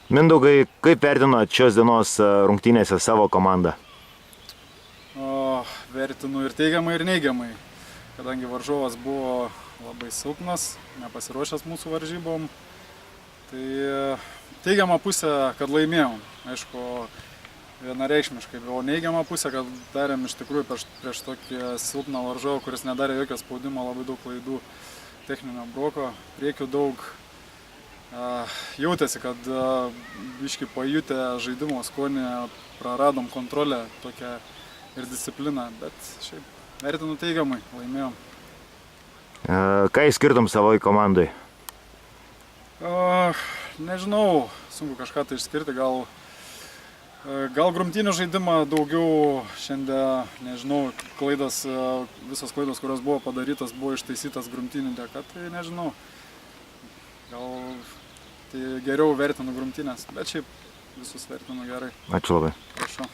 Mindaugai, kaip vertinot šios dienos rungtynėse savo komandą? Vertinu ir teigiamai, ir neigiamai, kadangi varžovas buvo labai silpnas, nepasiruošęs mūsų varžybom. Tai teigiama pusė, kad laimėjom. Aišku, vienareikšmiškai, o neigiama pusė, kad darėm iš tikrųjų prieš tokį silpną varžovą, kuris nedarė jokio spaudimo, labai daug klaidų, techninio broko, priekių daug. Jautėsi, kad biškį pajutę žaidimo skonį, praradom kontrolę tokią ir discipliną, bet šiaip vertinu teigiamai, laimėjom. Ką išskirtum savoj komandai? Nežinau, sunku kažką tai išskirti, gal grumtynių žaidimą daugiau šiandien, nežinau, visos klaidos, kurios buvo padarytas, buvo ištaisytas grumtynių dėka, tai nežinau. Gal tai geriau vertinu grumtynės, bet šiaip visus vertinu gerai. Ačiū labai. Prašau.